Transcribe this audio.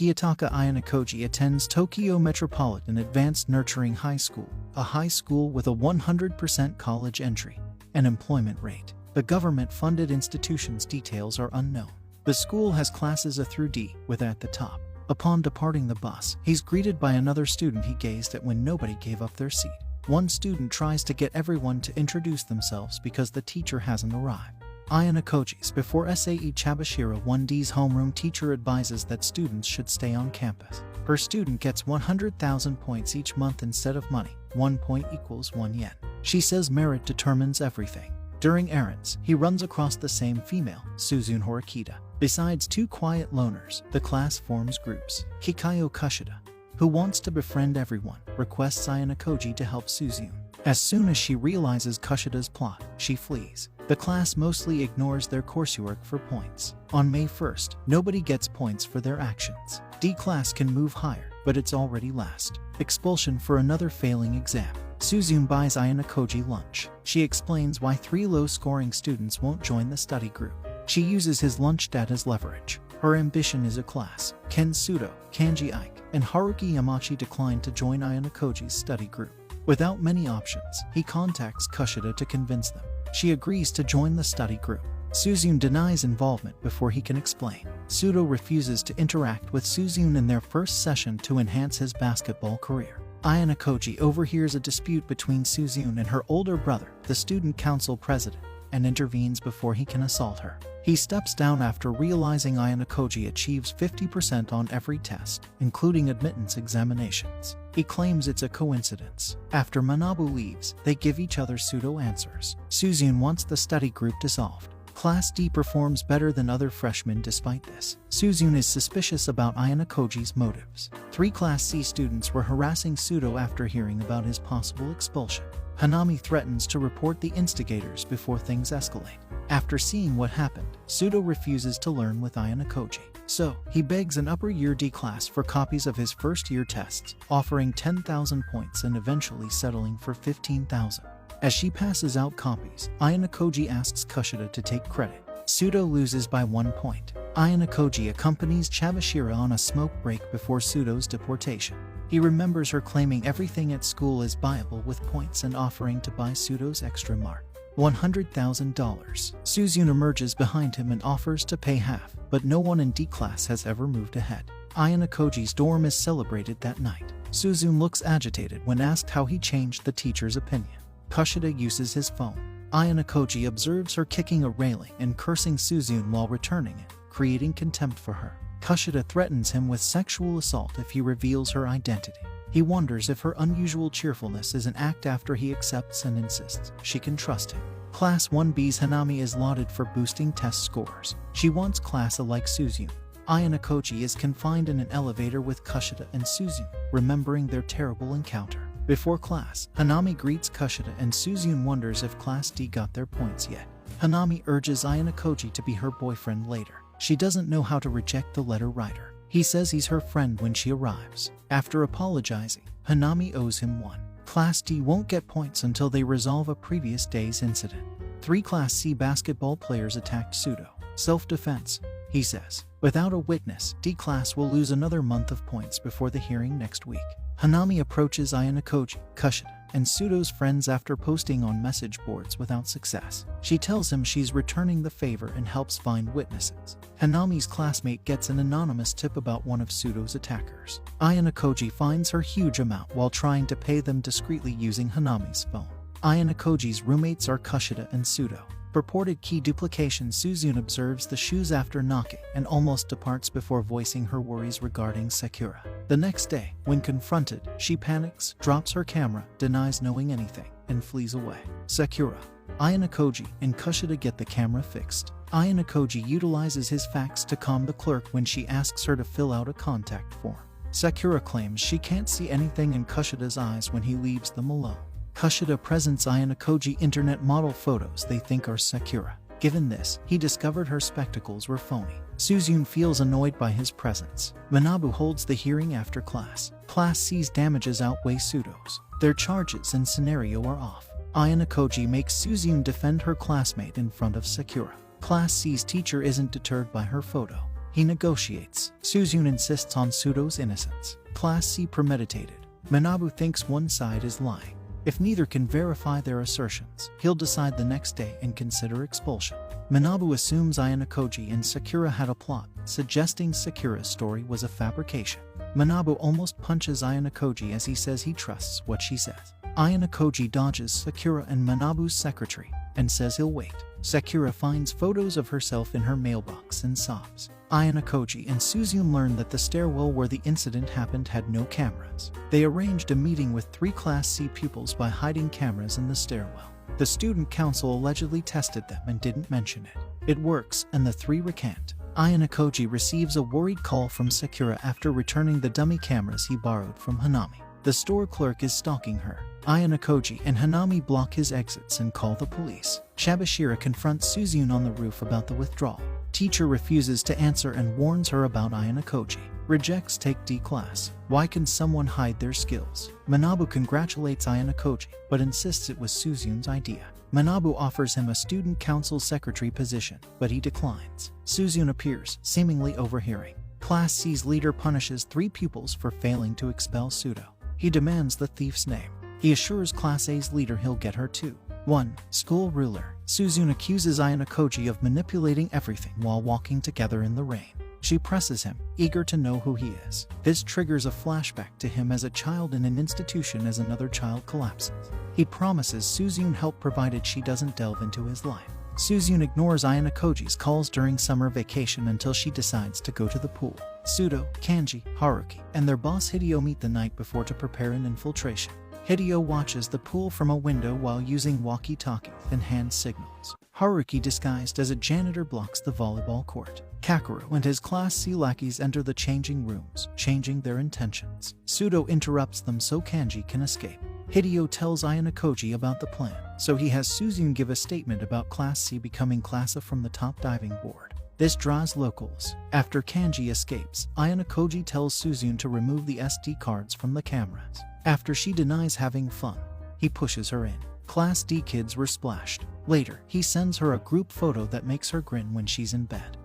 Kiyotaka Ayanokoji attends Tokyo Metropolitan Advanced Nurturing High School, a high school with a 100% college entry and employment rate. The government-funded institution's details are unknown. The school has classes A through D, with A at the top. Upon departing the bus, he's greeted by another student he gazed at when nobody gave up their seat. One student tries to get everyone to introduce themselves because the teacher hasn't arrived. Ayanokoji's before SAE Chabashira 1D's homeroom teacher advises that students should stay on campus. Her student gets 100,000 points each month instead of money. 1 point equals 1 yen. She says merit determines everything. During errands, he runs across the same female, Suzune Horikita. Besides two quiet loners, the class forms groups. Kikayo Kushida, who wants to befriend everyone, requests Ayanokoji to help Suzune. As soon as she realizes Kushida's plot, she flees. The class mostly ignores their coursework for points. On May 1st, nobody gets points for their actions. D class can move higher, but it's already last. Expulsion for another failing exam. Suzune buys Ayanokoji lunch. She explains why 3 low-scoring students won't join the study group. She uses his lunch debt as leverage. Her ambition is a class. Ken Sudo, Kanji Ike, and Haruki Yamachi decline to join Ayanokoji's study group. Without many options, he contacts Kushida to convince them. She agrees to join the study group. Suzune denies involvement before he can explain. Sudo refuses to interact with Suzune in their first session to enhance his basketball career. Ayanokoji overhears a dispute between Suzune and her older brother, the student council president, and intervenes before he can assault her. He steps down after realizing Ayanokoji achieves 50% on every test, including admittance examinations. He claims it's a coincidence. After Manabu leaves, they give each other pseudo answers. Suzune wants the study group dissolved. Class D performs better than other freshmen despite this. Suzune is suspicious about Ayanokoji's motives. 3 Class C students were harassing Sudo after hearing about his possible expulsion. Hanami threatens to report the instigators before things escalate. After seeing what happened, Sudo refuses to learn with Ayanokoji. So, he begs an upper year D class for copies of his first year tests, offering 10,000 points and eventually settling for 15,000. As she passes out copies, Ayanokoji asks Kushida to take credit. Sudo loses by 1 point. Ayanokoji accompanies Chabashira on a smoke break before Sudo's deportation. He remembers her claiming everything at school is buyable with points and offering to buy Sudo's extra mark. $100,000. Suzune emerges behind him and offers to pay half, but no one in D class has ever moved ahead. Ayanokoji's dorm is celebrated that night. Suzune looks agitated when asked how he changed the teacher's opinion. Kushida uses his phone. Ayanokoji observes her kicking a railing and cursing Suzune while returning it, creating contempt for her. Kushida threatens him with sexual assault if he reveals her identity. He wonders if her unusual cheerfulness is an act after he accepts and insists she can trust him. Class 1B's Hanami is lauded for boosting test scores. She wants Class A like Suzune. Ayanokoji is confined in an elevator with Kushida and Suzune, remembering their terrible encounter. Before class, Hanami greets Kushida and Suzune wonders if Class D got their points yet. Hanami urges Ayanokoji to be her boyfriend later. She doesn't know how to reject the letter writer. He says he's her friend when she arrives. After apologizing, Hanami owes him 1. Class D won't get points until they resolve a previous day's incident. 3 Class C basketball players attacked Sudo. Self-defense, he says. Without a witness, D class will lose another month of points before the hearing next week. Hanami approaches Ayanokoji, Kushida, and Sudo's friends after posting on message boards without success. She tells him she's returning the favor and helps find witnesses. Hanami's classmate gets an anonymous tip about one of Sudo's attackers. Ayanokoji finds her huge amount while trying to pay them discreetly using Hanami's phone. Ayanokoji's roommates are Kushida and Sudo. Purported key duplication. Suzune observes the shoes after knocking and almost departs before voicing her worries regarding Sakura. The next day, when confronted, she panics, drops her camera, denies knowing anything, and flees away. Sakura, Ayanokoji, and Kushida get the camera fixed. Ayanokoji utilizes his fax to calm the clerk when she asks her to fill out a contact form. Sakura claims she can't see anything in Kushida's eyes when he leaves them alone. Kushida presents Ayanokoji internet model photos they think are Sakura. Given this, he discovered her spectacles were phony. Suzune feels annoyed by his presence. Manabu holds the hearing after class. Class C's damages outweigh Sudo's. Their charges and scenario are off. Ayanokoji makes Suzune defend her classmate in front of Sakura. Class C's teacher isn't deterred by her photo. He negotiates. Suzune insists on Sudo's innocence. Class C premeditated. Manabu thinks one side is lying. If neither can verify their assertions, he'll decide the next day and consider expulsion. Manabu assumes Ayanokoji and Sakura had a plot, suggesting Sakura's story was a fabrication. Manabu almost punches Ayanokoji as he says he trusts what she says. Ayanokoji dodges Sakura and Manabu's secretary and says he'll wait. Sakura finds photos of herself in her mailbox and sobs. Ayanokoji and Suzune learn that the stairwell where the incident happened had no cameras. They arranged a meeting with 3 Class C pupils by hiding cameras in the stairwell. The student council allegedly tested them and didn't mention it. It works, and the 3 recant. Ayanokoji receives a worried call from Sakura after returning the dummy cameras he borrowed from Hanami. The store clerk is stalking her. Ayanokoji and Hanami block his exits and call the police. Shabashira confronts Suzune on the roof about the withdrawal. Teacher refuses to answer and warns her about Ayanokoji. Rejects take D class. Why can someone hide their skills? Manabu congratulates Ayanokoji, but insists it was Suzune's idea. Manabu offers him a student council secretary position, but he declines. Suzune appears, seemingly overhearing. Class C's leader punishes 3 pupils for failing to expel Sudo. He demands the thief's name. He assures Class A's leader he'll get her too. 1. School ruler. Suzune accuses Ayanokoji of manipulating everything while walking together in the rain. She presses him, eager to know who he is. This triggers a flashback to him as a child in an institution as another child collapses. He promises Suzune help provided she doesn't delve into his life. Suzune ignores Ayanokoji's calls during summer vacation until she decides to go to the pool. Sudo, Kanji, Haruki, and their boss Hideo meet the night before to prepare an infiltration. Hideo watches the pool from a window while using walkie-talkie and hand signals. Haruki, disguised as a janitor, blocks the volleyball court. Kakeru and his Class C lackeys enter the changing rooms, changing their intentions. Sudo interrupts them so Kanji can escape. Hideo tells Ayanokoji about the plan, so he has Suzune give a statement about Class C becoming Class A from the top diving board. This draws locals. After Kanji escapes, Ayanokoji tells Suzune to remove the SD cards from the cameras. After she denies having fun, he pushes her in. Class D kids were splashed. Later, he sends her a group photo that makes her grin when she's in bed.